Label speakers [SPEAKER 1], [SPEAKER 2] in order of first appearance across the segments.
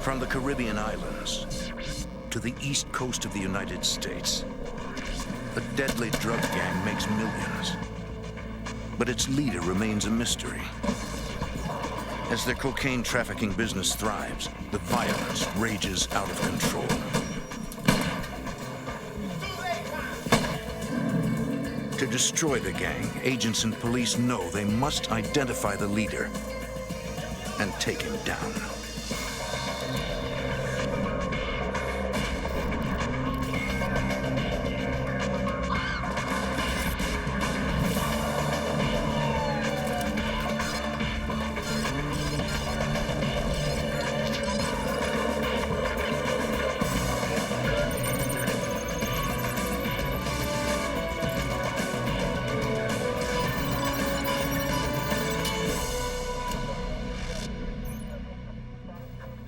[SPEAKER 1] From the Caribbean islands to the east coast of the United States, a deadly drug gang makes millions. But its leader remains a mystery. As their cocaine trafficking business thrives, the violence rages out of control. To destroy the gang, agents and police know they must identify the leader and take him down.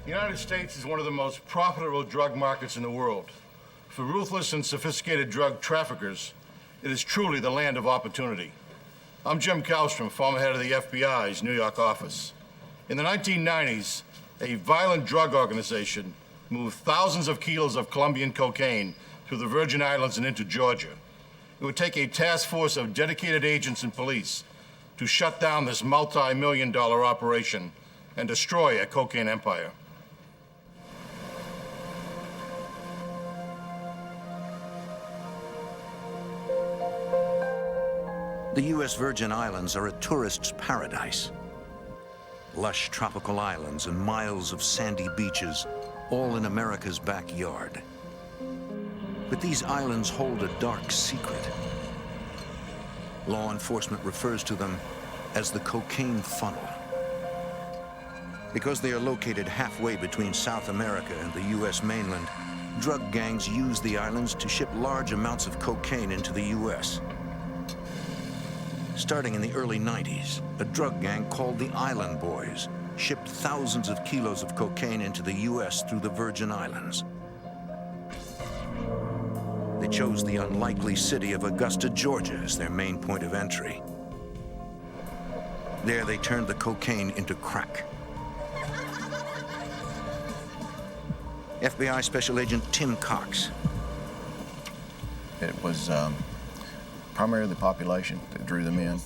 [SPEAKER 2] The United States is one of the most profitable drug markets in the world. For ruthless and sophisticated drug traffickers, it is truly the land of opportunity. I'm Jim Kallstrom, former head of the FBI's New York office. In the 1990s, a violent drug organization moved thousands of kilos of Colombian cocaine through the Virgin Islands and into Georgia. It would take a task force of dedicated agents and police to shut down this multi-million-dollar operation and destroy a cocaine empire.
[SPEAKER 1] The U.S. Virgin Islands are a tourist's paradise. Lush tropical islands and miles of sandy beaches, all in America's backyard. But these islands hold a dark secret. Law enforcement refers to them as the cocaine funnel. Because they are located halfway between South America and the U.S. mainland, drug gangs use the islands to ship large amounts of cocaine into the U.S. Starting in the early 90s, a drug gang called the Island Boys shipped thousands of kilos of cocaine into the U.S. through the Virgin Islands. They chose the unlikely city of Augusta, Georgia as their main point of entry. There they turned the cocaine into crack. FBI Special Agent Tim Cox.
[SPEAKER 3] It was primarily the population that drew them in.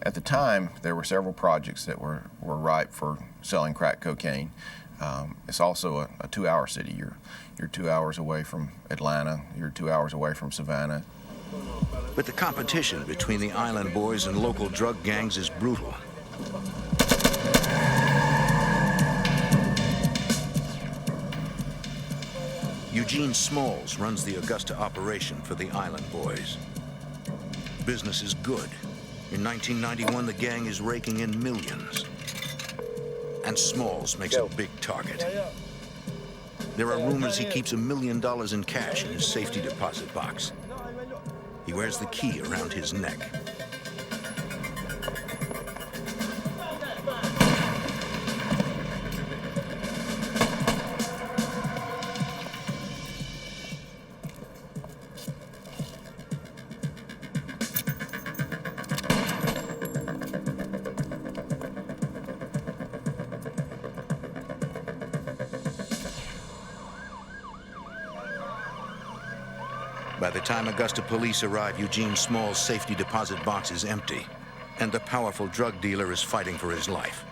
[SPEAKER 3] At the time, there were several projects that were ripe for selling crack cocaine. It's also a 2-hour city. You're 2 hours away from Atlanta. You're 2 hours away from Savannah.
[SPEAKER 1] But the competition between the Island Boys and local drug gangs is brutal. Eugene Smalls runs the Augusta operation for the Island Boys. Business is good. In 1991, the gang is raking in millions. And Smalls makes a big target. There are rumors he keeps $1 million in cash in his safety deposit box. He wears the key around his neck. By the time Augusta police arrive, Eugene Small's safety deposit box is empty, and the powerful drug dealer is fighting for his life.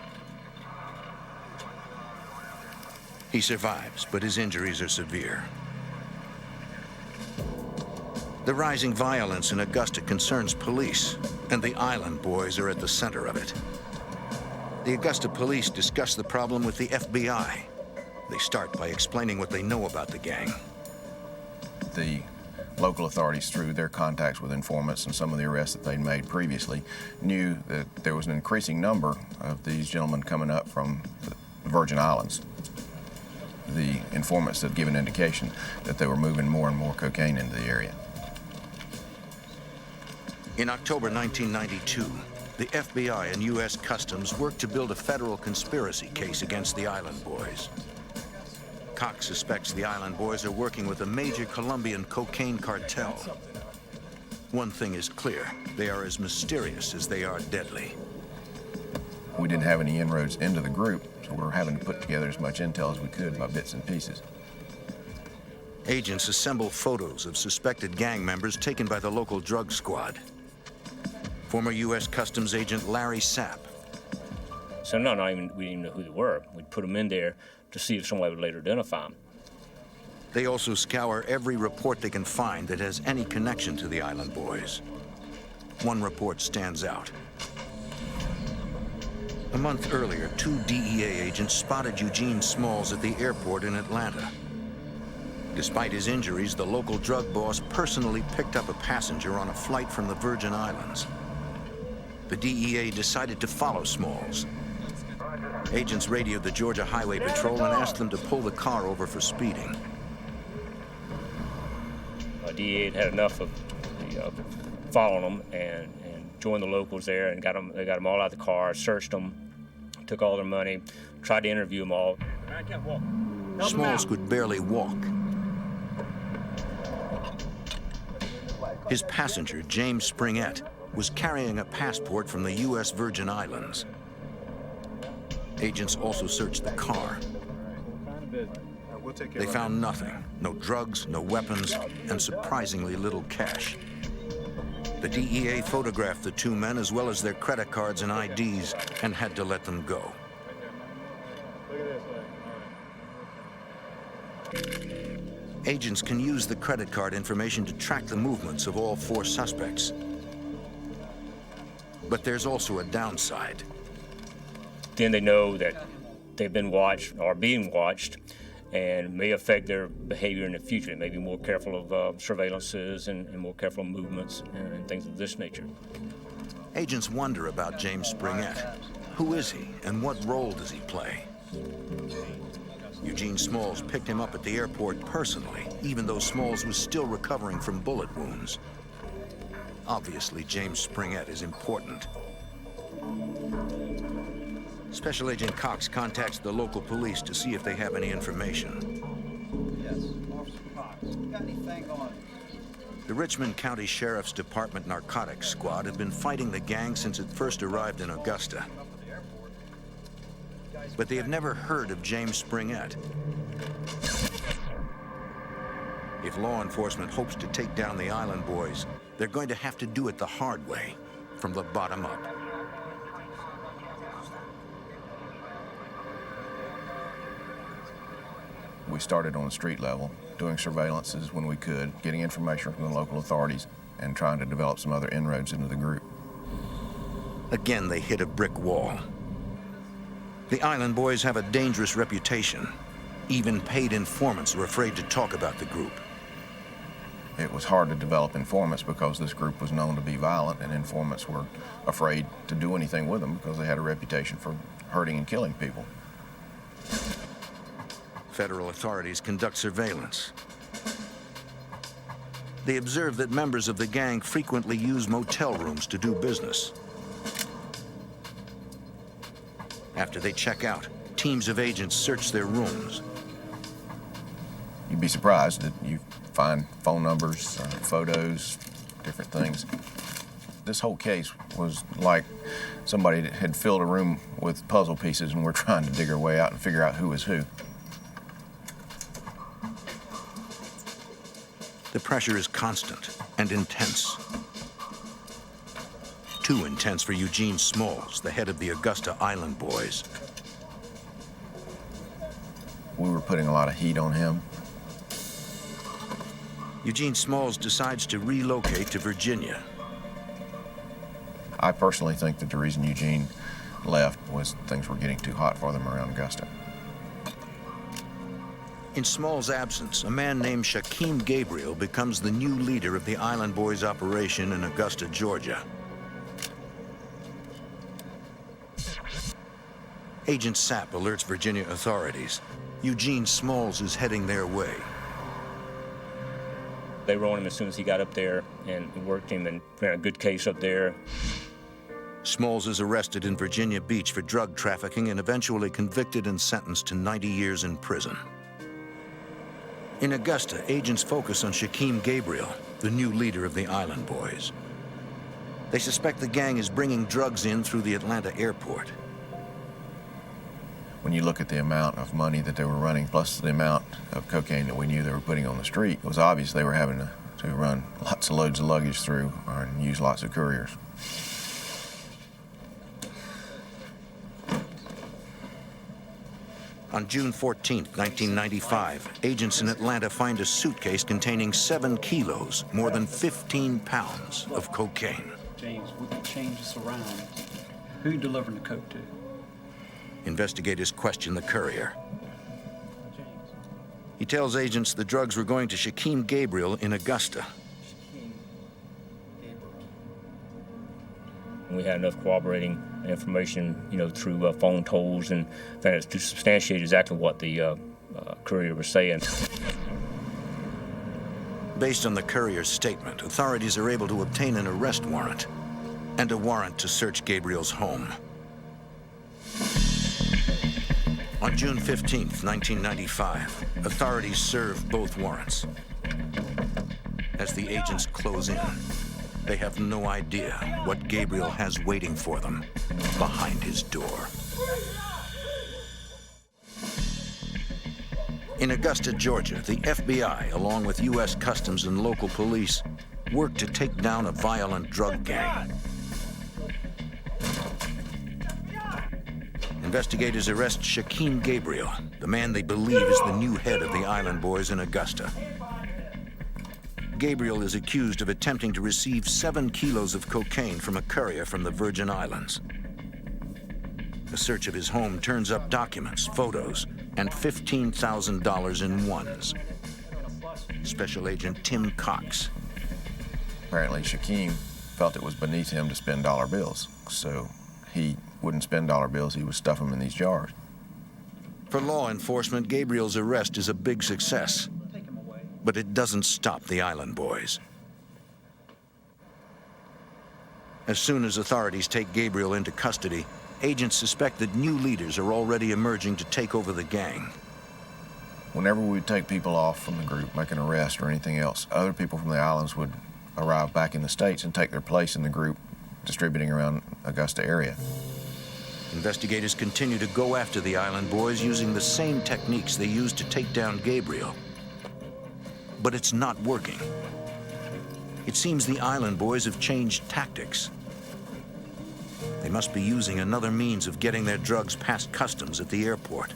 [SPEAKER 1] He survives, but his injuries are severe. The rising violence in Augusta concerns police, and the Island Boys are at the center of it. The Augusta police discuss the problem with the FBI. They start by explaining what they know about the gang.
[SPEAKER 3] The local authorities, through their contacts with informants and some of the arrests that they'd made previously, knew that there was an increasing number of these gentlemen coming up from the Virgin Islands. The informants had given indication that they were moving more and more cocaine into the area.
[SPEAKER 1] In October 1992, the FBI and U.S. Customs worked to build a federal conspiracy case against the Island Boys. Cox suspects the Island Boys are working with a major Colombian cocaine cartel. One thing is clear, they are as mysterious as they are deadly.
[SPEAKER 3] We didn't have any inroads into the group, So we were having to put together as much intel as we could by bits and pieces.
[SPEAKER 1] Agents assemble photos of suspected gang members taken by the local drug squad. Former U.S. Customs agent Larry Sapp.
[SPEAKER 4] So we didn't even know who they were. We'd put them in there to see if somebody would later identify them.
[SPEAKER 1] They also scour every report they can find that has any connection to the Island Boys. One report stands out. A month earlier, 2 DEA agents spotted Eugene Smalls at the airport in Atlanta. Despite his injuries, the local drug boss personally picked up a passenger on a flight from the Virgin Islands. The DEA decided to follow Smalls. Agents radioed the Georgia Highway Patrol and asked them to pull the car over for speeding.
[SPEAKER 4] DEA had had enough of following them and joined the locals there and got them all out of the car, searched them, took all their money, tried to interview them all. I can't walk.
[SPEAKER 1] Smalls could barely walk. His passenger, James Springett, was carrying a passport from the U.S. Virgin Islands. Agents also searched the car. They found nothing. No drugs, no weapons, and surprisingly little cash. The DEA photographed the 2 men as well as their credit cards and IDs and had to let them go. Agents can use the credit card information to track the movements of all 4 suspects. But there's also a downside.
[SPEAKER 4] Then they know that they've been watched or being watched and may affect their behavior in the future. They may be more careful of surveillances and more careful of movements and things of this nature.
[SPEAKER 1] Agents wonder about James Springett. Who is he and what role does he play? Eugene Smalls picked him up at the airport personally, even though Smalls was still recovering from bullet wounds. Obviously, James Springett is important. Special Agent Cox contacts the local police to see if they have any information.
[SPEAKER 5] Yes, Officer Cox. Got anything on?
[SPEAKER 1] The Richmond County Sheriff's Department Narcotics Squad have been fighting the gang since it first arrived in Augusta. But they have never heard of James Springett. If law enforcement hopes to take down the Island Boys, they're going to have to do it the hard way, from the bottom up.
[SPEAKER 3] We started on the street level, doing surveillances when we could, getting information from the local authorities, and trying to develop some other inroads into the group.
[SPEAKER 1] Again, they hit a brick wall. The Island Boys have a dangerous reputation. Even paid informants were afraid to talk about the group.
[SPEAKER 3] It was hard to develop informants because this group was known to be violent, and informants were afraid to do anything with them because they had a reputation for hurting and killing people.
[SPEAKER 1] Federal authorities conduct surveillance. They observe that members of the gang frequently use motel rooms to do business. After they check out, teams of agents search their rooms.
[SPEAKER 3] You'd be surprised that you find phone numbers, photos, different things. This whole case was like somebody that had filled a room with puzzle pieces and we're trying to dig our way out and figure out who was who.
[SPEAKER 1] The pressure is constant and intense. Too intense for Eugene Smalls, the head of the Augusta Island Boys.
[SPEAKER 3] We were putting a lot of heat on him.
[SPEAKER 1] Eugene Smalls decides to relocate to Virginia.
[SPEAKER 3] I personally think that the reason Eugene left was things were getting too hot for them around Augusta.
[SPEAKER 1] In Smalls' absence, a man named Shaquem Gabriel becomes the new leader of the Island Boys operation in Augusta, Georgia. Agent Sapp alerts Virginia authorities. Eugene Smalls is heading their way.
[SPEAKER 4] They were on him as soon as he got up there and worked him and ran a good case up there.
[SPEAKER 1] Smalls is arrested in Virginia Beach for drug trafficking and eventually convicted and sentenced to 90 years in prison. In Augusta, agents focus on Shaquem Gabriel, the new leader of the Island Boys. They suspect the gang is bringing drugs in through the Atlanta airport.
[SPEAKER 3] when you look at the amount of money that they were running, plus the amount of cocaine that we knew they were putting on the street, it was obvious they were having to run lots of loads of luggage through and use lots of couriers.
[SPEAKER 1] On June 14, 1995, agents in Atlanta find a suitcase containing 7 kilos, more than 15 pounds of cocaine.
[SPEAKER 5] James, we can change this around. Who you delivering the coke to?
[SPEAKER 1] Investigators question the courier.
[SPEAKER 5] James.
[SPEAKER 1] He tells agents the drugs were going to Shaquem Gabriel in Augusta.
[SPEAKER 4] We had enough corroborating information, through phone tolls and things to substantiate exactly what the courier was saying.
[SPEAKER 1] Based on the courier's statement, authorities are able to obtain an arrest warrant and a warrant to search Gabriel's home. On June 15, 1995, authorities serve both warrants. As the agents close in, they have no idea what Gabriel has waiting for them behind his door. In Augusta, Georgia, the FBI, along with U.S. Customs and local police, work to take down a violent drug gang. Investigators arrest Shaquem Gabriel, the man they believe is the new head of the Island Boys in Augusta. Gabriel is accused of attempting to receive 7 kilos of cocaine from a courier from the Virgin Islands. A search of his home turns up documents, photos, and $15,000 in ones. Special Agent Tim Cox.
[SPEAKER 3] Apparently, Shaquem felt it was beneath him to spend dollar bills, so he wouldn't spend dollar bills, he would stuff them in these jars.
[SPEAKER 1] For law enforcement, Gabriel's arrest is a big success, but it doesn't stop the Island Boys. As soon as authorities take Gabriel into custody, agents suspect that new leaders are already emerging to take over the gang.
[SPEAKER 3] Whenever we would take people off from the group, make an arrest or anything else, other people from the islands would arrive back in the States and take their place in the group, distributing around Augusta area.
[SPEAKER 1] Investigators continue to go after the Island Boys using the same techniques they used to take down Gabriel. But it's not working. It seems the Island Boys have changed tactics. They must be using another means of getting their drugs past customs at the airport.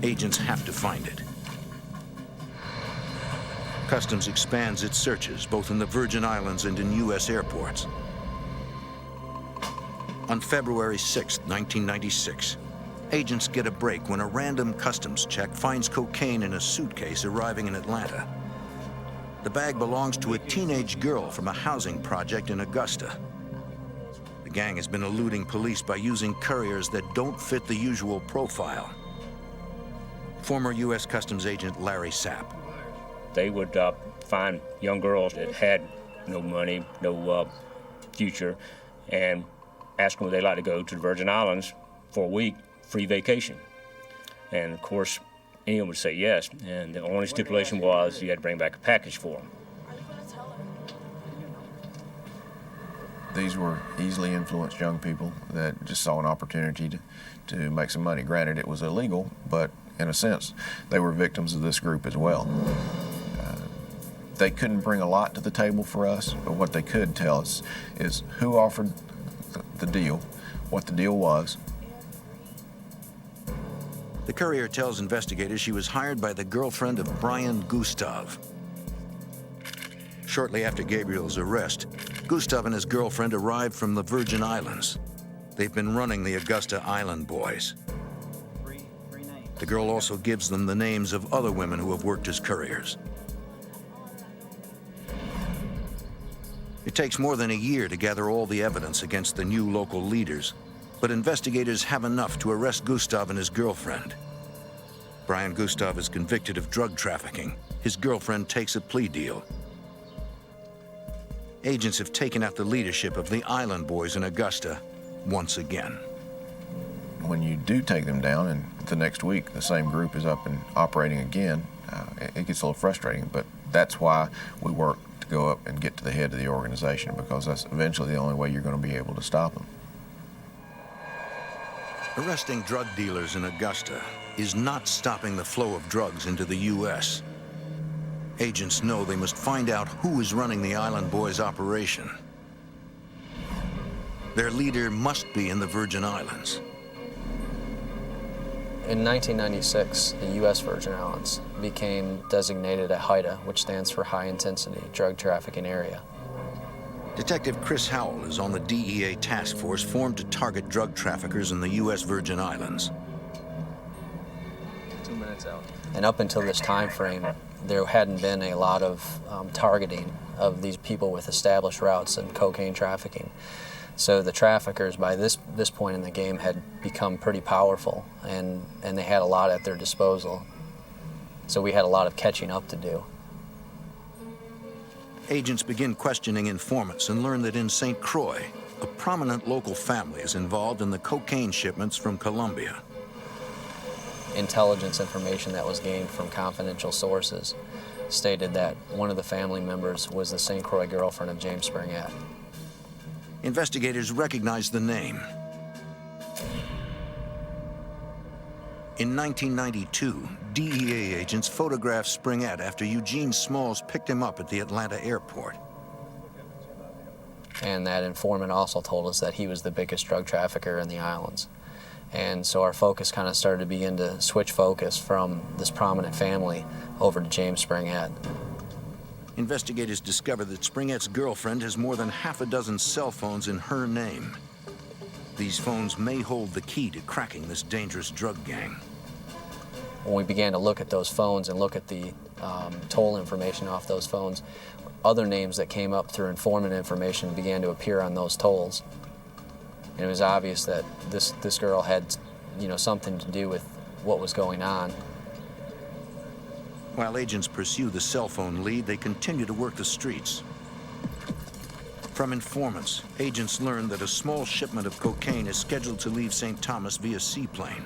[SPEAKER 1] Agents have to find it. Customs expands its searches, both in the Virgin Islands and in U.S. airports. On February 6, 1996, agents get a break when a random customs check finds cocaine in a suitcase arriving in Atlanta. The bag belongs to a teenage girl from a housing project in Augusta. The gang has been eluding police by using couriers that don't fit the usual profile. Former U.S. Customs agent Larry Sapp.
[SPEAKER 4] They would find young girls that had no money, no future, and ask them would they like to go to the Virgin Islands for a week, free vacation. And of course, anyone would say yes, and the only stipulation was you had to bring back a package for them.
[SPEAKER 3] These were easily influenced young people that just saw an opportunity to make some money. Granted, it was illegal, but in a sense, they were victims of this group as well. They couldn't bring a lot to the table for us, but what they could tell us is who offered the deal, what the deal was.
[SPEAKER 1] The courier tells investigators she was hired by the girlfriend of Brian Gustav. Shortly after Gabriel's arrest, Gustav and his girlfriend arrived from the Virgin Islands. They've been running the Augusta Island Boys. The girl also gives them the names of other women who have worked as couriers. It takes more than a year to gather all the evidence against the new local leaders, but investigators have enough to arrest Gustav and his girlfriend. Brian Gustav is convicted of drug trafficking. His girlfriend takes a plea deal. Agents have taken out the leadership of the Island Boys in Augusta once again.
[SPEAKER 3] When you do take them down and the next week the same group is up and operating again, it gets a little frustrating, but that's why we work to go up and get to the head of the organization, because that's eventually the only way you're going to be able to stop them.
[SPEAKER 1] Arresting drug dealers in Augusta is not stopping the flow of drugs into the U.S. Agents know they must find out who is running the Island Boys operation. Their leader must be in the Virgin Islands.
[SPEAKER 6] In 1996, the U.S. Virgin Islands became designated a HIDTA, which stands for High Intensity Drug Trafficking Area.
[SPEAKER 1] Detective Chris Howell is on the DEA task force formed to target drug traffickers in the U.S. Virgin Islands.
[SPEAKER 6] 2 minutes out. And up until this time frame, there hadn't been a lot of targeting of these people with established routes and cocaine trafficking. So the traffickers, by this point in the game, had become pretty powerful, and they had a lot at their disposal. So we had a lot of catching up to do.
[SPEAKER 1] Agents begin questioning informants and learn that in St. Croix, a prominent local family is involved in the cocaine shipments from Colombia.
[SPEAKER 6] Intelligence information that was gained from confidential sources stated that one of the family members was the St. Croix girlfriend of James Springett.
[SPEAKER 1] Investigators recognize the name. In 1992, DEA agents photographed Springett after Eugene Smalls picked him up at the Atlanta airport.
[SPEAKER 6] And that informant also told us that he was the biggest drug trafficker in the islands. And so our focus kind of started to begin to switch focus from this prominent family over to James Springett.
[SPEAKER 1] Investigators discover that Springett's girlfriend has more than half a dozen cell phones in her name. These phones may hold the key to cracking this dangerous drug gang.
[SPEAKER 6] When we began to look at those phones and look at the toll information off those phones, other names that came up through informant information began to appear on those tolls. And it was obvious that this girl had, something to do with what was going on.
[SPEAKER 1] While agents pursue the cell phone lead, they continue to work the streets. From informants, agents learn that a small shipment of cocaine is scheduled to leave St. Thomas via seaplane.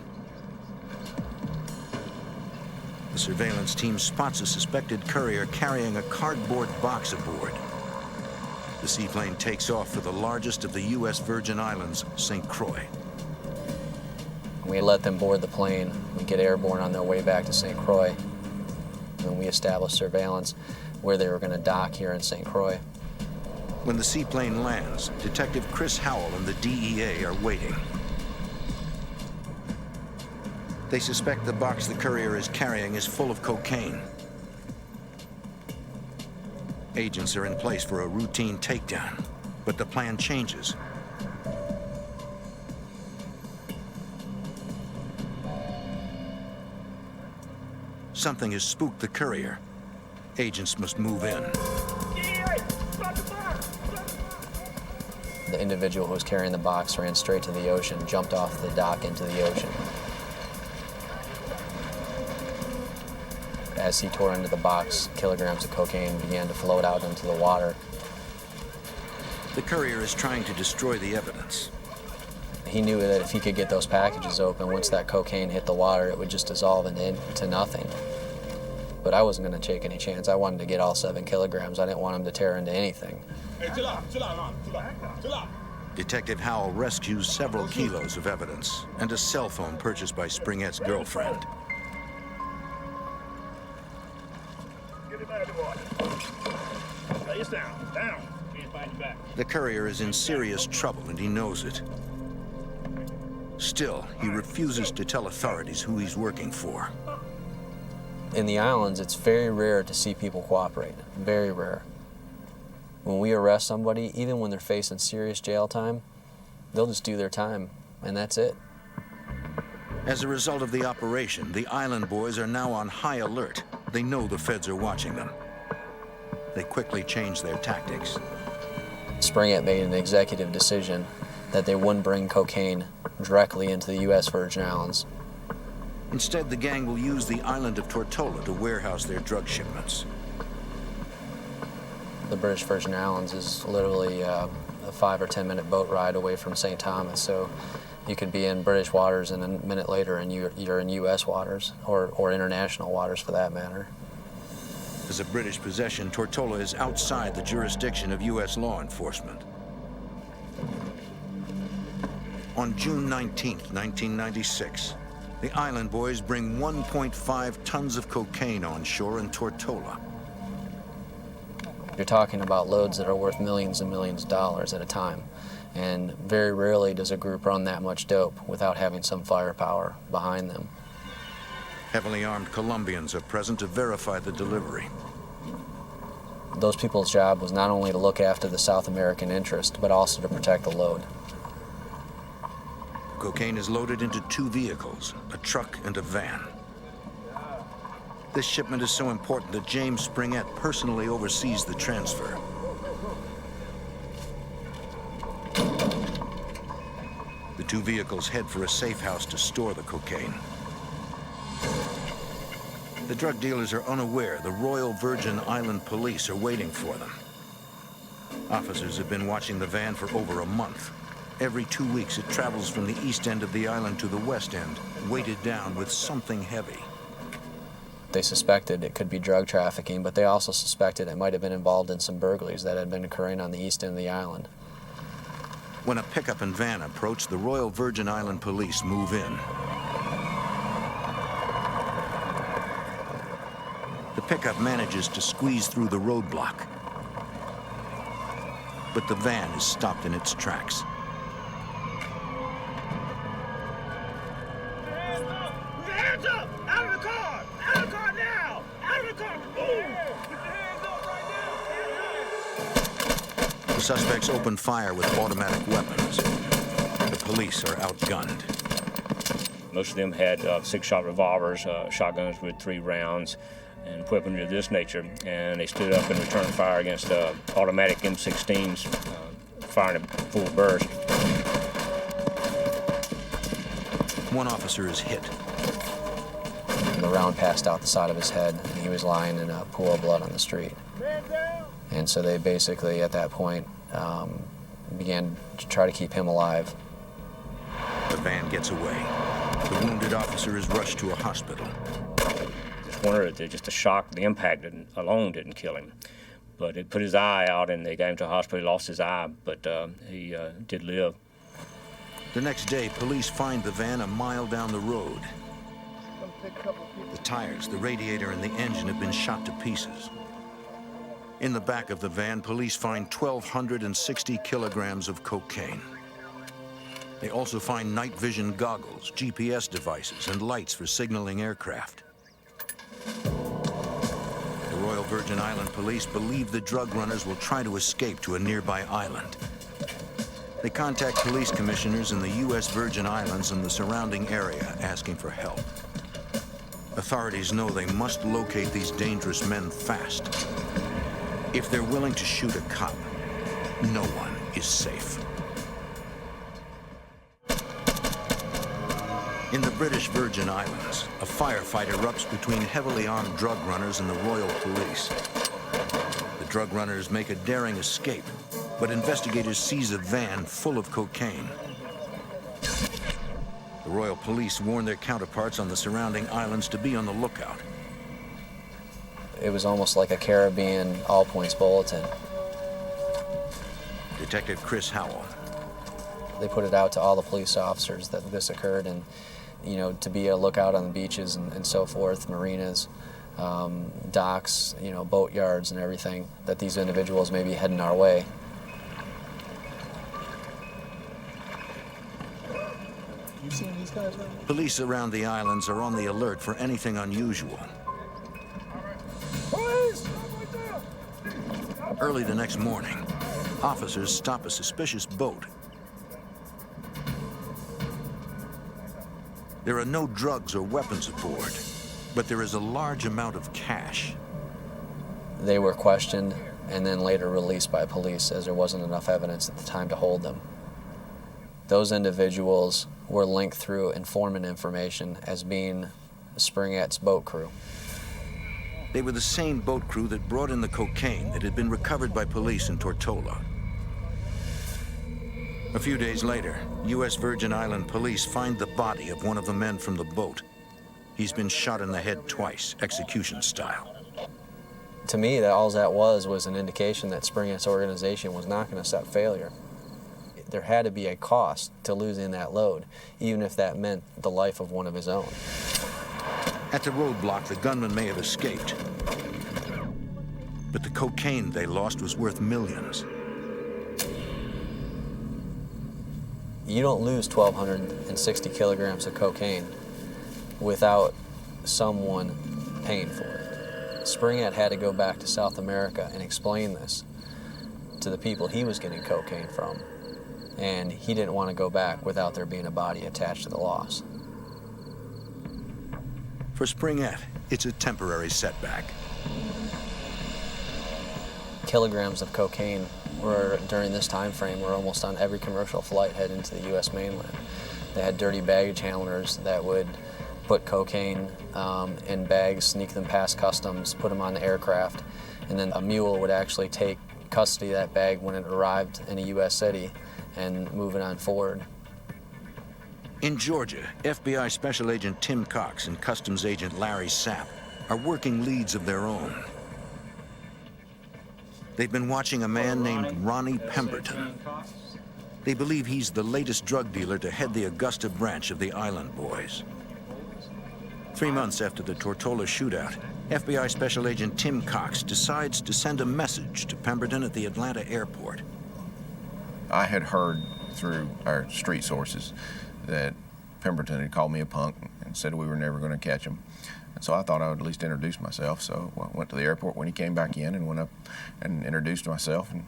[SPEAKER 1] The surveillance team spots a suspected courier carrying a cardboard box aboard. The seaplane takes off for the largest of the U.S. Virgin Islands, St. Croix.
[SPEAKER 6] We let them board the plane. We get airborne on their way back to St. Croix. And we established surveillance where they were going to dock here in St. Croix.
[SPEAKER 1] When the seaplane lands, Detective Chris Howell and the DEA are waiting. They suspect the box the courier is carrying is full of cocaine. Agents are in place for a routine takedown, but the plan changes. Something has spooked the courier. Agents must move in.
[SPEAKER 6] The individual who was carrying the box ran straight to the ocean, jumped off the dock into the ocean. As he tore into the box, kilograms of cocaine began to float out into the water.
[SPEAKER 1] The courier is trying to destroy the evidence.
[SPEAKER 6] He knew that if he could get those packages open, once that cocaine hit the water, it would just dissolve into nothing. But I wasn't going to take any chance. I wanted to get all 7 kilograms. I didn't want him to tear into anything.
[SPEAKER 7] Hey, chill out, chill out.
[SPEAKER 1] Detective Howell rescues several kilos of evidence and a cell phone purchased by Springett's girlfriend.
[SPEAKER 7] Face down. Can't find you back.
[SPEAKER 1] The courier is in serious trouble and he knows it. Still, he refuses to tell authorities who he's working for.
[SPEAKER 6] In the islands, it's very rare to see people cooperate. Very rare. When we arrest somebody, even when they're facing serious jail time, they'll just do their time, and that's it.
[SPEAKER 1] As a result of the operation, the Island Boys are now on high alert. They know the feds are watching them. They quickly change their tactics.
[SPEAKER 6] Springett made an executive decision that they wouldn't bring cocaine directly into the U.S. Virgin Islands.
[SPEAKER 1] Instead, the gang will use the island of Tortola to warehouse their drug shipments.
[SPEAKER 6] The British Virgin Islands is literally a 5 or 10 minute boat ride away from St. Thomas, so you could be in British waters and a minute later and you're in U.S. waters, or international waters for that matter.
[SPEAKER 1] As a British possession, Tortola is outside the jurisdiction of U.S. law enforcement. On June 19, 1996, the Island Boys bring 1.5 tons of cocaine on shore in Tortola.
[SPEAKER 6] You're talking about loads that are worth millions and millions of dollars at a time. And very rarely does a group run that much dope without having some firepower behind them.
[SPEAKER 1] Heavily armed Colombians are present to verify the delivery.
[SPEAKER 6] Those people's job was not only to look after the South American interest, but also to protect the load.
[SPEAKER 1] Cocaine is loaded into 2 vehicles, a truck and a van. This shipment is so important that James Springett personally oversees the transfer. The 2 vehicles head for a safe house to store the cocaine. The drug dealers are unaware the Royal Virgin Island police are waiting for them. Officers have been watching the van for over a month. Every 2 weeks, it travels from the east end of the island to the west end, weighted down with something heavy.
[SPEAKER 6] They suspected it could be drug trafficking, but they also suspected it might have been involved in some burglaries that had been occurring on the east end of the island.
[SPEAKER 1] When a pickup and van approach, the Royal Virgin Island police move in. The pickup manages to squeeze through the roadblock, but the van is stopped in its tracks.
[SPEAKER 7] Hands up! Out of the car! Out of the car now! Out of the car! Move! Put your hands up right now!
[SPEAKER 1] The suspects open fire with automatic weapons. The police are outgunned.
[SPEAKER 4] Most of them had 6-shot revolvers, shotguns with 3 rounds, and weaponry of this nature. And they stood up and returned fire against automatic M16s, firing at full burst.
[SPEAKER 1] One officer is hit.
[SPEAKER 6] The round passed out the side of his head, and he was lying in a pool of blood on the street. And so they basically, at that point, began to try to keep him alive.
[SPEAKER 1] The van gets away. The wounded officer is rushed to a hospital.
[SPEAKER 4] Just wondered that just the shock, the impact alone didn't kill him. But it put his eye out, and they got him to the hospital. He lost his eye, but he did live.
[SPEAKER 1] The next day, police find the van a mile down the road. The tires, the radiator, and the engine have been shot to pieces. In the back of the van, police find 1,260 kilograms of cocaine. They also find night vision goggles, GPS devices, and lights for signaling aircraft. The Royal Virgin Island police believe the drug runners will try to escape to a nearby island. They contact police commissioners in the U.S. Virgin Islands and the surrounding area asking for help. Authorities know they must locate these dangerous men fast. If they're willing to shoot a cop, no one is safe. In the British Virgin Islands, a firefight erupts between heavily armed drug runners and the Royal Police. The drug runners make a daring escape, but investigators seize a van full of cocaine. The Royal Police warn their counterparts on the surrounding islands to be on the lookout.
[SPEAKER 6] It was almost like a Caribbean all-points bulletin.
[SPEAKER 1] Detective Chris Howell.
[SPEAKER 6] They put it out to all the police officers that this occurred, and to be a lookout on the beaches and so forth, marinas, docks, boat yards and everything, that these individuals may be heading our way.
[SPEAKER 8] You seen these guys?
[SPEAKER 1] Police around the islands are on the alert for anything unusual. Early the next morning, officers stop a suspicious boat. There are no drugs or weapons aboard, but there is a large amount of cash.
[SPEAKER 6] They were questioned and then later released by police, as there wasn't enough evidence at the time to hold them. Those individuals were linked through informant information as being Springett's boat crew.
[SPEAKER 1] They were the same boat crew that brought in the cocaine that had been recovered by police in Tortola. A few days later, U.S. Virgin Island police find the body of one of the men from the boat. He's been shot in the head twice, execution style.
[SPEAKER 6] To me, all that was an indication that Springett's organization was not going to accept failure. there had to be a cost to losing that load, even if that meant the life of one of his own.
[SPEAKER 1] At the roadblock, the gunman may have escaped. But the cocaine they lost was worth millions.
[SPEAKER 6] You don't lose 1,260 kilograms of cocaine without someone paying for it. Springett had to go back to South America and explain this to the people he was getting cocaine from. And he didn't want to go back without there being a body attached to the loss.
[SPEAKER 1] For Springett, it's a temporary setback.
[SPEAKER 6] Kilograms of cocaine were, during this time frame, were almost on every commercial flight heading to the U.S. mainland. They had dirty baggage handlers that would put cocaine in bags, sneak them past customs, put them on the aircraft, and then a mule would actually take custody of that bag when it arrived in a U.S. city and move it on forward.
[SPEAKER 1] In Georgia, FBI Special Agent Tim Cox and Customs Agent Larry Sapp are working leads of their own. They've been watching a man named Ronnie Pemberton. They believe he's the latest drug dealer to head the Augusta branch of the Island Boys. 3 months after the Tortola shootout, FBI Special Agent Tim Cox decides to send a message to Pemberton at the Atlanta airport.
[SPEAKER 3] I had heard through our street sources that Pemberton had called me a punk and said we were never going to catch him. And so I thought I would at least introduce myself. So I went to the airport when he came back in and went up and introduced myself and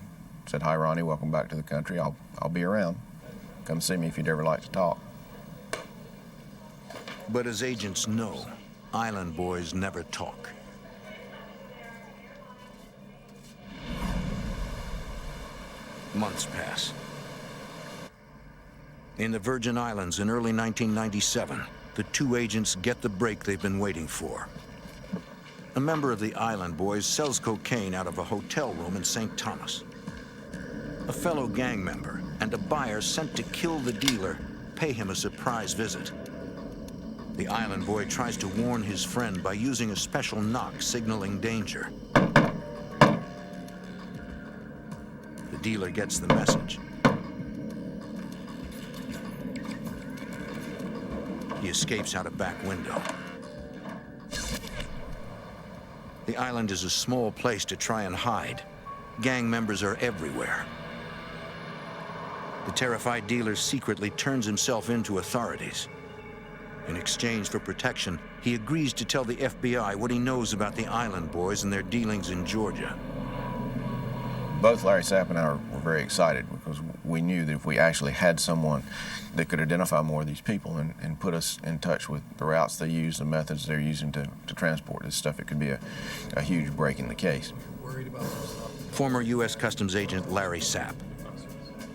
[SPEAKER 3] said, "Hi, Ronnie, welcome back to the country. I'll be around. Come see me if you'd ever like to talk."
[SPEAKER 1] But as agents know, Island Boys never talk. Months pass. In the Virgin Islands in early 1997, the two agents get the break they've been waiting for. A member of the Island Boys sells cocaine out of a hotel room in St. Thomas. A fellow gang member and a buyer sent to kill the dealer pay him a surprise visit. The Island Boy tries to warn his friend by using a special knock signaling danger. The dealer gets the message. He escapes out a back window. The island is a small place to try and hide. Gang members are everywhere. The terrified dealer secretly turns himself in to authorities. In exchange for protection, he agrees to tell the FBI what he knows about the Island Boys and their dealings in Georgia.
[SPEAKER 3] Both Larry Sapp and I were very excited because we knew that if we actually had someone that could identify more of these people and put us in touch with the routes they use, the methods they're using to transport this stuff, it could be a huge break in the case.
[SPEAKER 1] Former U.S. Customs Agent Larry Sapp.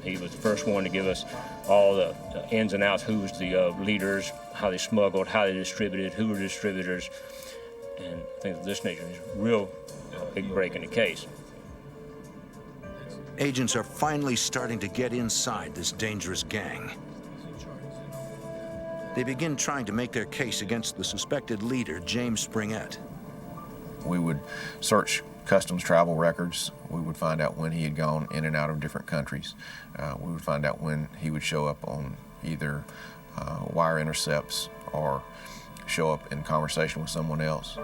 [SPEAKER 4] He was the first one to give us all the ins and outs, who was the leaders, how they smuggled, how they distributed, who were distributors, and things of this nature. It's a real big break in the case.
[SPEAKER 1] Agents are finally starting to get inside this dangerous gang. They begin trying to make their case against the suspected leader, James Springett.
[SPEAKER 3] We would search customs travel records. We would find out when he had gone in and out of different countries. We would find out when he would show up on either wire intercepts or show up in conversation with someone else.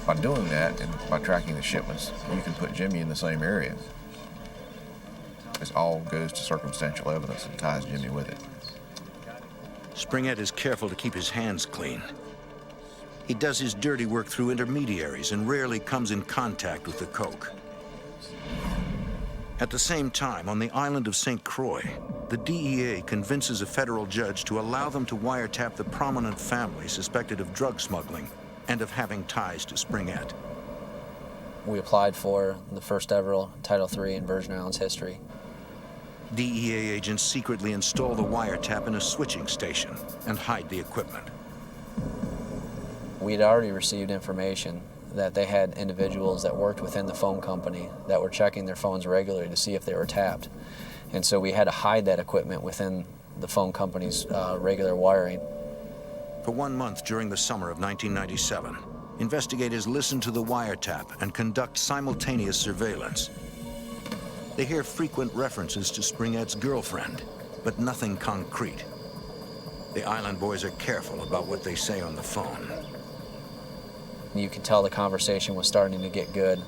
[SPEAKER 3] By doing that and by tracking the shipments, you can put Jimmy in the same area. This all goes to circumstantial evidence and ties Jimmy with it.
[SPEAKER 1] Springett is careful to keep his hands clean. He does his dirty work through intermediaries and rarely comes in contact with the coke. At the same time, on the island of St. Croix, the DEA convinces a federal judge to allow them to wiretap the prominent family suspected of drug smuggling and of having ties to Springett.
[SPEAKER 6] We applied for the first ever Title III in Virgin Islands history.
[SPEAKER 1] DEA agents secretly install the wiretap in a switching station and hide the equipment.
[SPEAKER 6] We'd already received information that they had individuals that worked within the phone company that were checking their phones regularly to see if they were tapped. And so we had to hide that equipment within the phone company's regular wiring.
[SPEAKER 1] For 1 month during the summer of 1997, investigators listen to the wiretap and conduct simultaneous surveillance. They hear frequent references to Springett's girlfriend, but nothing concrete. The island boys are careful about what they say on the phone.
[SPEAKER 6] You could tell the conversation was starting to get good.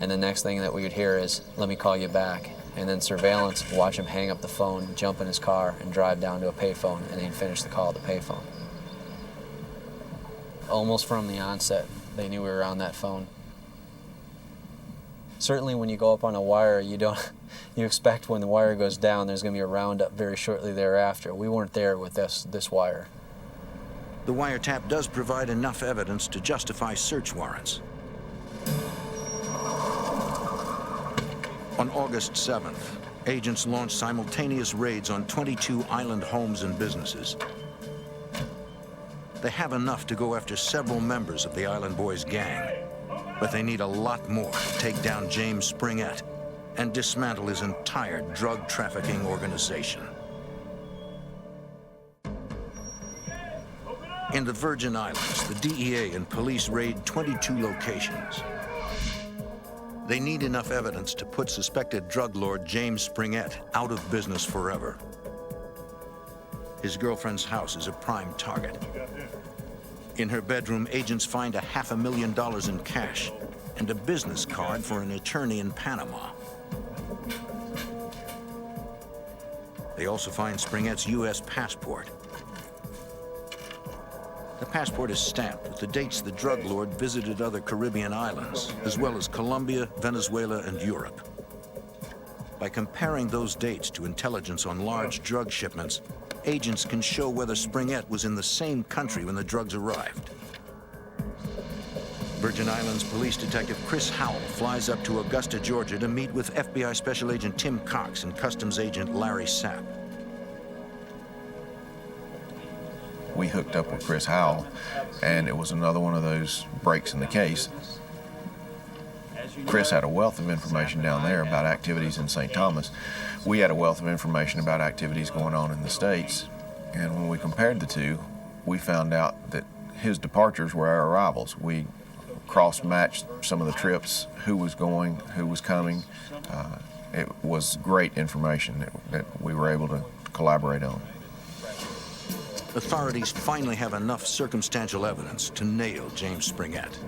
[SPEAKER 6] And the next thing that we would hear is, "Let me call you back." And then surveillance, watch him hang up the phone, jump in his car, and drive down to a payphone, and he'd finish the call at the payphone. Almost from the onset, they knew we were on that phone. Certainly when you go up on a wire, you expect when the wire goes down, there's going to be a roundup very shortly thereafter. We weren't there with this wire.
[SPEAKER 1] The wiretap does provide enough evidence to justify search warrants. On August 7th, agents launched simultaneous raids on 22 island homes and businesses. They have enough to go after several members of the Island Boys gang, but they need a lot more to take down James Springett and dismantle his entire drug trafficking organization. In the Virgin Islands, the DEA and police raid 22 locations. They need enough evidence to put suspected drug lord James Springett out of business forever. His girlfriend's house is a prime target. In her bedroom, agents find $500,000 in cash and a business card for an attorney in Panama. They also find Springett's U.S. passport. The passport is stamped with the dates the drug lord visited other Caribbean islands, as well as Colombia, Venezuela, and Europe. By comparing those dates to intelligence on large drug shipments, agents can show whether Springett was in the same country when the drugs arrived. Virgin Islands Police Detective Chris Howell flies up to Augusta, Georgia to meet with FBI Special Agent Tim Cox and Customs Agent Larry Sapp.
[SPEAKER 3] We hooked up with Chris Howell, and it was another one of those breaks in the case. Chris had a wealth of information down there about activities in St. Thomas. We had a wealth of information about activities going on in the States. And when we compared the two, we found out that his departures were our arrivals. We cross-matched some of the trips, who was going, who was coming. It was great information that we were able to collaborate on.
[SPEAKER 1] Authorities finally have enough circumstantial evidence to nail James Springett.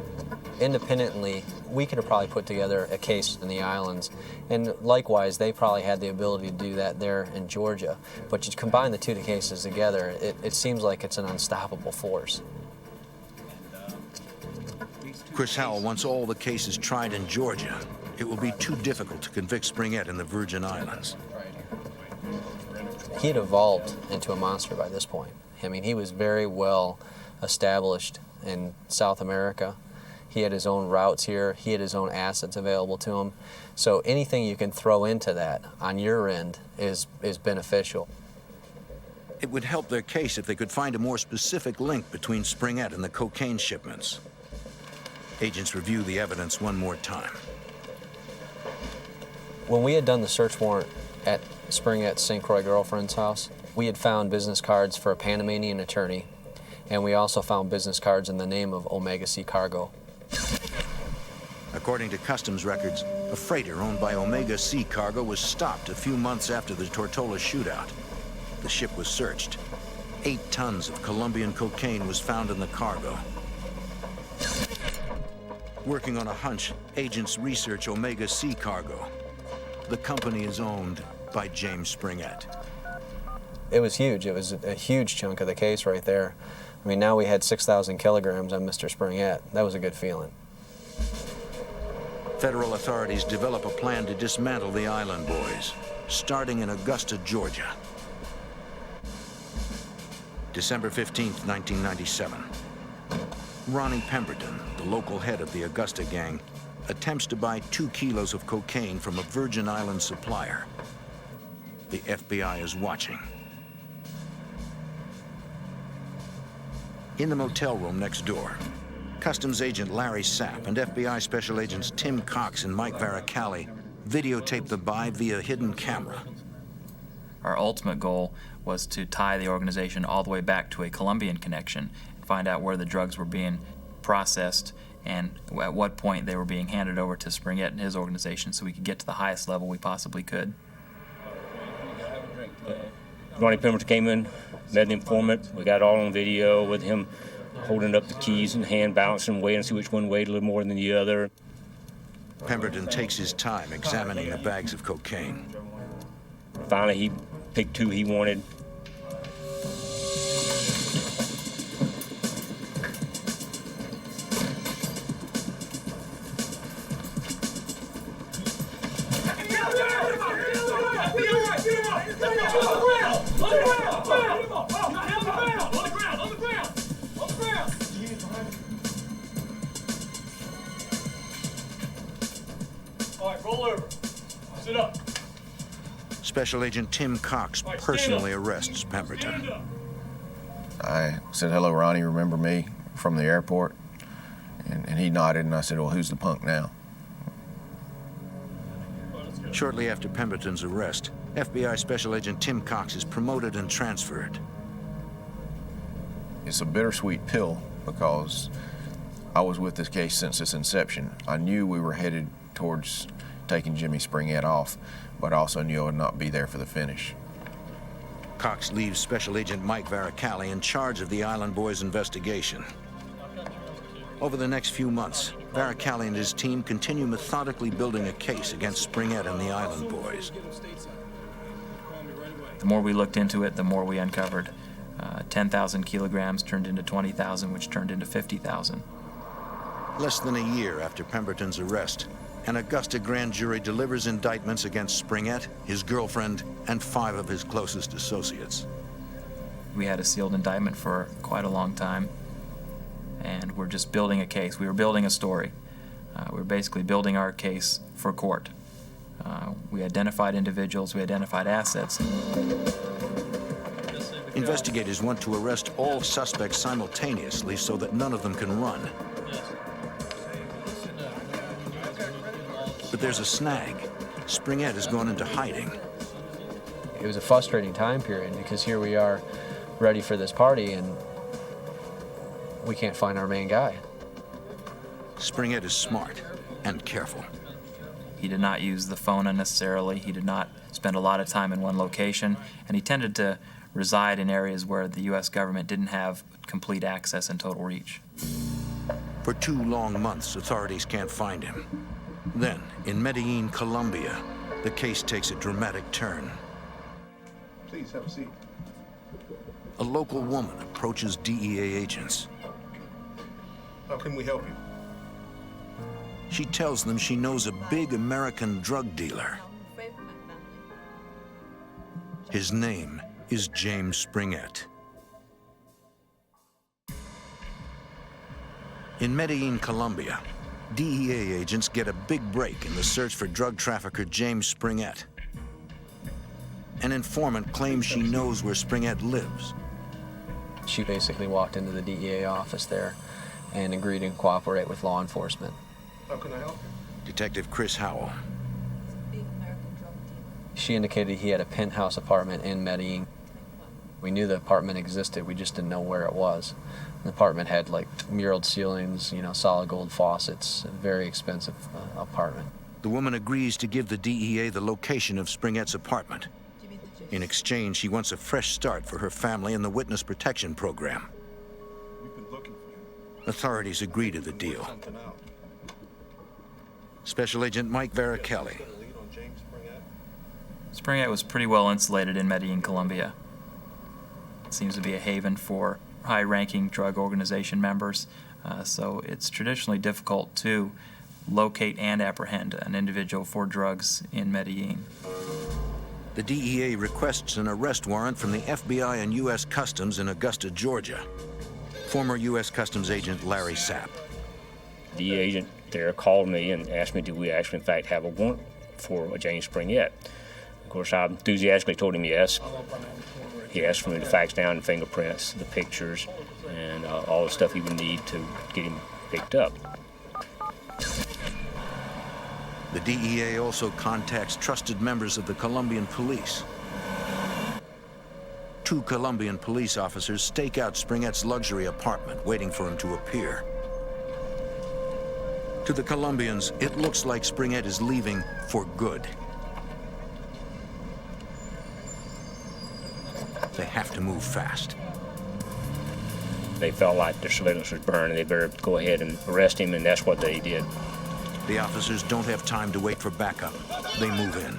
[SPEAKER 6] Independently, we could have probably put together a case in the islands, and likewise, they probably had the ability to do that there in Georgia. But you combine the two cases together, it seems like it's an unstoppable force.
[SPEAKER 1] Chris Howell wants all the cases tried in Georgia. It will be too difficult to convict Springett in the Virgin Islands.
[SPEAKER 6] He had evolved into a monster by this point. I mean, he was very well established in South America. He had his own routes here. He had his own assets available to him. So anything you can throw into that on your end is beneficial.
[SPEAKER 1] It would help their case if they could find a more specific link between Springett and the cocaine shipments. Agents review the evidence one more time.
[SPEAKER 6] When we had done the search warrant at Springett's St. Croix girlfriend's house, we had found business cards for a Panamanian attorney, and we also found business cards in the name of Omega Sea Cargo.
[SPEAKER 1] According to customs records, a freighter owned by Omega Sea Cargo was stopped a few months after the Tortola shootout. The ship was searched. 8 tons of Colombian cocaine was found in the cargo. Working on a hunch, agents research Omega Sea Cargo. The company is owned by James Springett.
[SPEAKER 6] It was huge. It was a huge chunk of the case right there. I mean, now we had 6,000 kilograms on Mr. Springett. That was a good feeling.
[SPEAKER 1] Federal authorities develop a plan to dismantle the Island Boys, starting in Augusta, Georgia. December 15th, 1997. Ronnie Pemberton, the local head of the Augusta gang, attempts to buy 2 kilos of cocaine from a Virgin Islands supplier. The FBI is watching. In the motel room next door, Customs Agent Larry Sapp and FBI Special Agents Tim Cox and Mike Varicalli videotape the buy via hidden camera.
[SPEAKER 9] Our ultimate goal was to tie the organization all the way back to a Colombian connection and find out where the drugs were being processed and at what point they were being handed over to Springett and his organization so we could get to the highest level we possibly could.
[SPEAKER 4] Ronnie Pemberton came in, met the informant. We got it all on video with him holding up the keys in hand, balancing, weighing to see which one weighed a little more than the other.
[SPEAKER 1] Pemberton takes his time examining the bags of cocaine.
[SPEAKER 4] Finally, he picked 2 he wanted.
[SPEAKER 7] All right, roll over. Sit up.
[SPEAKER 1] Special Agent Tim Cox personally arrests Pemberton.
[SPEAKER 3] I said, "Hello, Ronnie, remember me from the airport?" And he nodded, and I said, "Well, who's the punk now?"
[SPEAKER 1] Shortly after Pemberton's arrest, FBI Special Agent Tim Cox is promoted and transferred.
[SPEAKER 3] It's a bittersweet pill because I was with this case since its inception. I knew we were headed towards taking Jimmy Springett off, but I also knew I would not be there for the finish.
[SPEAKER 1] Cox leaves Special Agent Mike Varicalli in charge of the Island Boys investigation. Over the next few months, Varicalli and his team continue methodically building a case against Springett and the Island Boys.
[SPEAKER 9] The more we looked into it, the more we uncovered. 10,000 kilograms turned into 20,000, which turned into 50,000.
[SPEAKER 1] Less than a year after Pemberton's arrest, an Augusta grand jury delivers indictments against Springett, his girlfriend, and 5 of his closest associates.
[SPEAKER 9] We had a sealed indictment for quite a long time, and we're just building a case. We were building a story. We were basically building our case for court. We identified individuals, we identified assets.
[SPEAKER 1] Investigators want to arrest all suspects simultaneously so that none of them can run. But there's a snag. Springett has gone into hiding.
[SPEAKER 6] It was a frustrating time period because here we are ready for this party and we can't find our main guy.
[SPEAKER 1] Springett is smart and careful.
[SPEAKER 9] He did not use the phone unnecessarily. He did not spend a lot of time in one location, and he tended to reside in areas where the U.S. government didn't have complete access and total reach.
[SPEAKER 1] For 2 long months, authorities can't find him. Then, in Medellin, Colombia, the case takes a dramatic turn.
[SPEAKER 8] Please have a seat.
[SPEAKER 1] A local woman approaches DEA agents.
[SPEAKER 8] How can we help you?
[SPEAKER 1] She tells them she knows a big American drug dealer. His name is James Springett. In Medellin, Colombia, DEA agents get a big break in the search for drug trafficker James Springett. An informant claims she knows where Springett lives.
[SPEAKER 6] She basically walked into the DEA office there and agreed to cooperate with law enforcement.
[SPEAKER 8] How can I help you?
[SPEAKER 1] Detective Chris Howell.
[SPEAKER 6] She indicated he had a penthouse apartment in Medellin. We knew the apartment existed, we just didn't know where it was. The apartment had like muraled ceilings, solid gold faucets, a very expensive apartment.
[SPEAKER 1] The woman agrees to give the DEA the location of Springett's apartment. In exchange, she wants a fresh start for her family in the witness protection program.
[SPEAKER 8] We've been looking for you.
[SPEAKER 1] Authorities agree to the deal. Special Agent Mike Varicalli.
[SPEAKER 9] Springett was pretty well insulated in Medellin, Colombia. It seems to be a haven for high-ranking drug organization members, so it's traditionally difficult to locate and apprehend an individual for drugs in Medellin.
[SPEAKER 1] The DEA requests an arrest warrant from the FBI and U.S. Customs in Augusta, Georgia. Former U.S. Customs agent Larry Sapp.
[SPEAKER 4] The agent there called me and asked me, do we actually in fact have a warrant for James Springett? Of course, I enthusiastically told him yes. He asked for me to fax down the fingerprints, the pictures, and all the stuff he would need to get him picked up.
[SPEAKER 1] The DEA also contacts trusted members of the Colombian police. 2 Colombian police officers stake out Springett's luxury apartment, waiting for him to appear. To the Colombians, it looks like Springett is leaving for good. They have to move fast.
[SPEAKER 4] They felt like their surveillance was burned and they better go ahead and arrest him, and that's what they did.
[SPEAKER 1] The officers don't have time to wait for backup. They move in.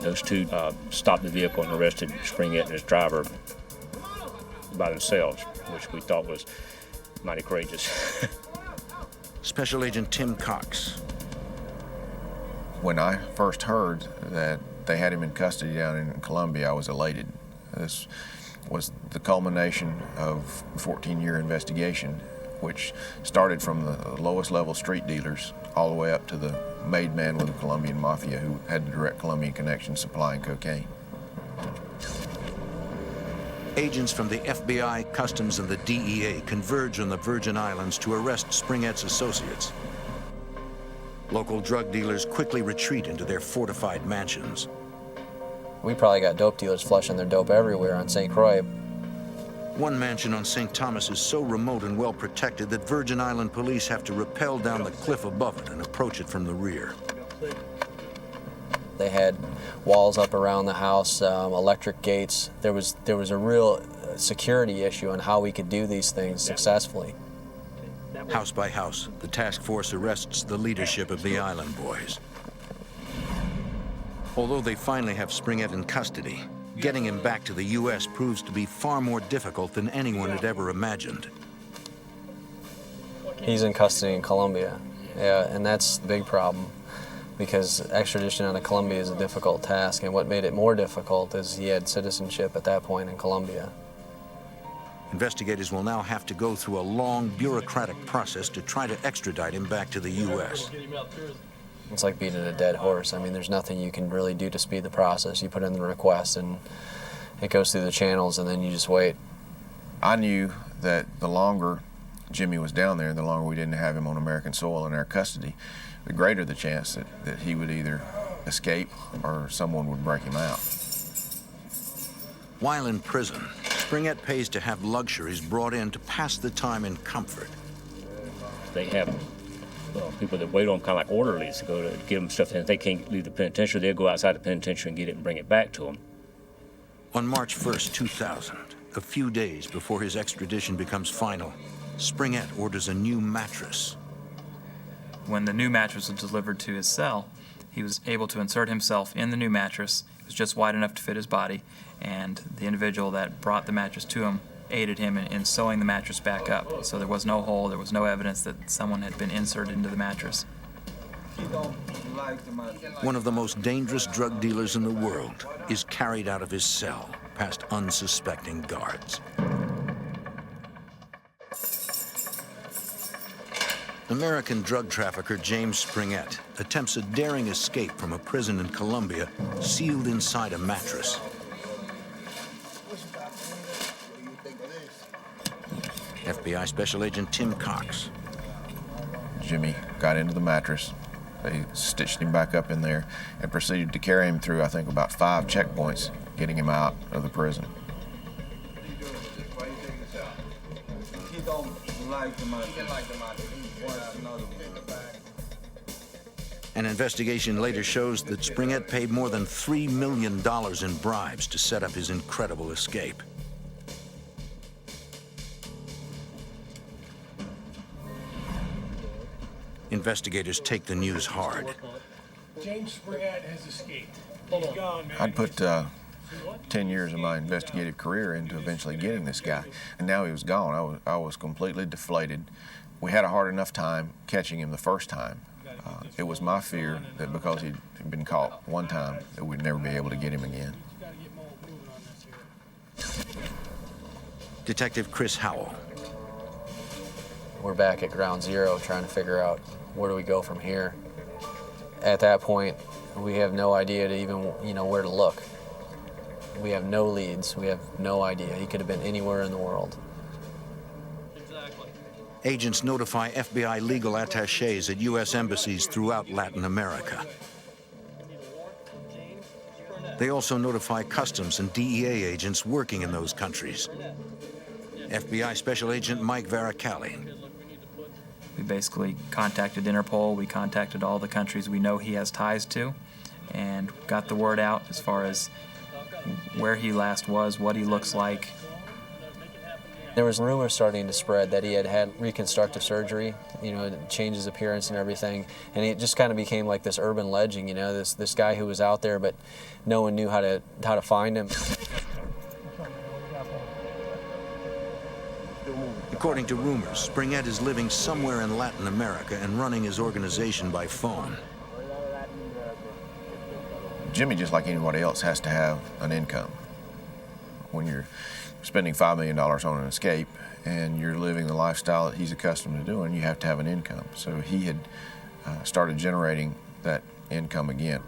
[SPEAKER 4] Those two stopped the vehicle and arrested Springett and his driver by themselves, which we thought was mighty courageous.
[SPEAKER 1] Special Agent Tim Cox.
[SPEAKER 3] When I first heard that they had him in custody down in Colombia, I was elated. This was the culmination of a 14-year investigation, which started from the lowest level street dealers all the way up to the made man with the Colombian mafia who had the direct Colombian connection supplying cocaine.
[SPEAKER 1] Agents from the FBI, Customs, and the DEA converge on the Virgin Islands to arrest Springett's associates. Local drug dealers quickly retreat into their fortified mansions.
[SPEAKER 6] We probably got dope dealers flushing their dope everywhere on St. Croix.
[SPEAKER 1] One mansion on St. Thomas is so remote and well protected that Virgin Island police have to rappel down the cliff above it and approach it from the rear.
[SPEAKER 6] They had walls up around the house, electric gates. There was a real security issue on how we could do these things successfully.
[SPEAKER 1] House by house, the task force arrests the leadership of the Island Boys. Although they finally have Springett in custody, getting him back to the U.S. proves to be far more difficult than anyone had ever imagined.
[SPEAKER 6] He's in custody in Colombia, yeah, and that's the big problem, because extradition out of Colombia is a difficult task, and what made it more difficult is he had citizenship at that point in Colombia.
[SPEAKER 1] Investigators will now have to go through a long bureaucratic process to try to extradite him back to the U.S.
[SPEAKER 6] It's like beating a dead horse. I mean, there's nothing you can really do to speed the process. You put in the request and it goes through the channels and then you just wait.
[SPEAKER 3] I knew that the longer Jimmy was down there, the longer we didn't have him on American soil in our custody, the greater the chance that he would either escape or someone would break him out.
[SPEAKER 1] While in prison, Springett pays to have luxuries brought in to pass the time in comfort.
[SPEAKER 4] They have people that wait on kind of like orderlies to go to give them stuff, and if they can't leave the penitentiary, they'll go outside the penitentiary and get it and bring it back to them.
[SPEAKER 1] On March 1st, 2000, a few days before his extradition becomes final, Springett orders a new mattress.
[SPEAKER 9] When the new mattress was delivered to his cell, he was able to insert himself in the new mattress. It was just wide enough to fit his body, and the individual that brought the mattress to him aided him in sewing the mattress back up. So there was no hole, there was no evidence that someone had been inserted into the mattress.
[SPEAKER 1] One of the most dangerous drug dealers in the world is carried out of his cell past unsuspecting guards. American drug trafficker James Springett attempts a daring escape from a prison in Colombia sealed inside a mattress. FBI Special Agent Tim Cox.
[SPEAKER 3] Jimmy got into the mattress. They stitched him back up in there and proceeded to carry him through, I think, about 5 checkpoints, getting him out of the prison.
[SPEAKER 1] An investigation later shows that Springett paid more than $3 million in bribes to set up his incredible escape. Investigators take the news hard.
[SPEAKER 7] James Springett has escaped. He's gone, man.
[SPEAKER 3] I'd put 10 years of my investigative career into eventually getting this guy, and now he was gone. I was completely deflated. We had a hard enough time catching him the first time. It was my fear that because he'd been caught one time, that we'd never be able to get him again.
[SPEAKER 1] Detective Chris Howell.
[SPEAKER 6] We're back at ground zero trying to figure out where do we go from here. At that point, we have no idea to even, where to look. We have no leads. We have no idea. He could have been anywhere in the world.
[SPEAKER 7] Exactly.
[SPEAKER 1] Agents notify FBI legal attachés at U.S. embassies throughout Latin America. They also notify Customs and DEA agents working in those countries. FBI Special Agent Mike Varicalli.
[SPEAKER 9] We basically contacted Interpol. We contacted all the countries we know he has ties to, and got the word out as far as where he last was, what he looks like.
[SPEAKER 6] There was rumors starting to spread that he had had reconstructive surgery, you know, to change his appearance and everything, and it just kind of became like this urban legend, you know, this guy who was out there, but no one knew how to find him.
[SPEAKER 1] According to rumors, Springett is living somewhere in Latin America and running his organization by phone.
[SPEAKER 3] Jimmy, just like anybody else, has to have an income. When you're spending $5 million on an escape and you're living the lifestyle that he's accustomed to doing, you have to have an income. So he had started generating that income again.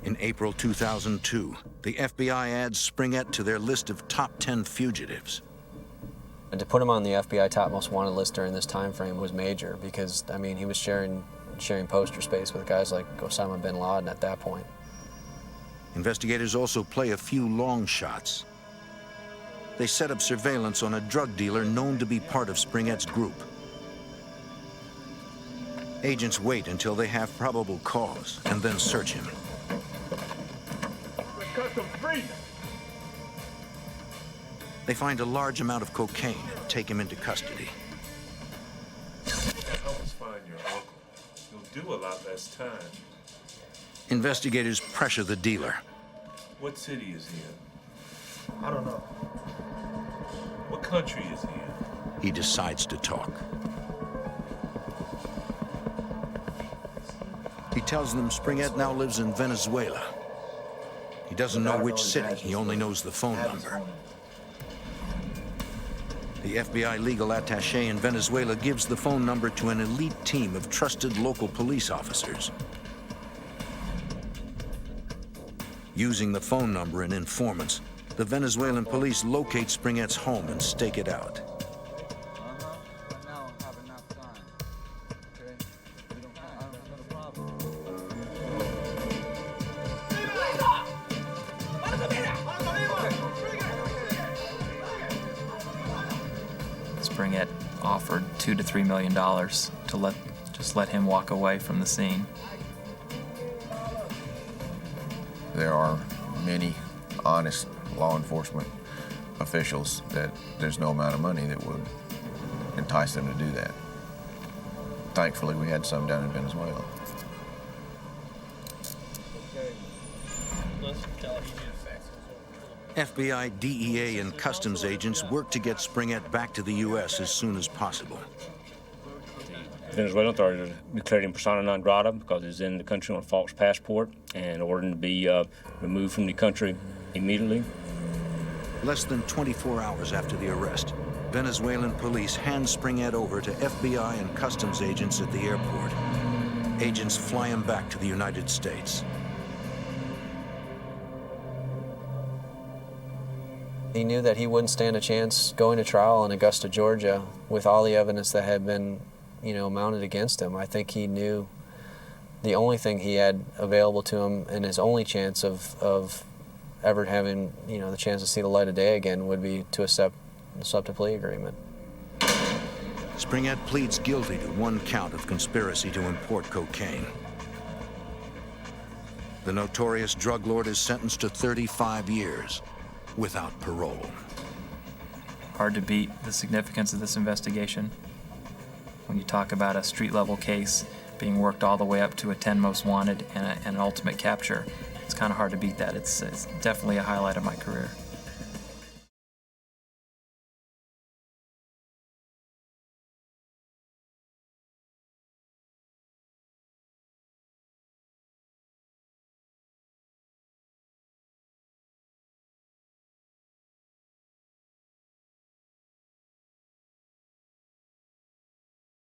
[SPEAKER 1] In April 2002, the FBI adds Springett to their list of top 10 fugitives.
[SPEAKER 6] And to put him on the FBI top most wanted list during this time frame was major because, I mean, he was sharing poster space with guys like Osama bin Laden at that point.
[SPEAKER 1] Investigators also play a few long shots. They set up surveillance on a drug dealer known to be part of Springett's group. Agents wait until they have probable cause and then search him. They find a large amount of cocaine and take him into custody.
[SPEAKER 10] Help us find your uncle. You'll do a lot less time.
[SPEAKER 1] Investigators pressure the dealer.
[SPEAKER 10] What city is he in?
[SPEAKER 8] I don't know.
[SPEAKER 10] What country is he in?
[SPEAKER 1] He decides to talk. He tells them Springett now lives in Venezuela. He doesn't know which city, he only knows the phone number. The FBI legal attaché in Venezuela gives the phone number to an elite team of trusted local police officers. Using the phone number and informants, the Venezuelan police locate Springett's home and stake it out.
[SPEAKER 9] Springett offered $2 to $3 million to just let him walk away from the scene.
[SPEAKER 3] There are many honest law enforcement officials that there's no amount of money that would entice them to do that. Thankfully, we had some down in Venezuela.
[SPEAKER 1] FBI, DEA, and customs agents work to get Springett back to the U.S. as soon as possible.
[SPEAKER 4] The Venezuelan authorities declared him persona non grata because he's in the country on a false passport and ordered him to be removed from the country immediately.
[SPEAKER 1] Less than 24 hours after the arrest, Venezuelan police hand Springett over to FBI and customs agents at the airport. Agents fly him back to the United States.
[SPEAKER 6] He knew that he wouldn't stand a chance going to trial in Augusta, Georgia, with all the evidence that had been, you know, mounted against him. I think he knew the only thing he had available to him and his only chance of ever having, you know, the chance to see the light of day again would be to accept a plea agreement.
[SPEAKER 1] Springett pleads guilty to one count of conspiracy to import cocaine. The notorious drug lord is sentenced to 35 years without parole.
[SPEAKER 9] Hard to beat the significance of this investigation. When you talk about a street-level case being worked all the way up to a 10 most wanted and an ultimate capture, it's kind of hard to beat that. It's definitely a highlight of my career.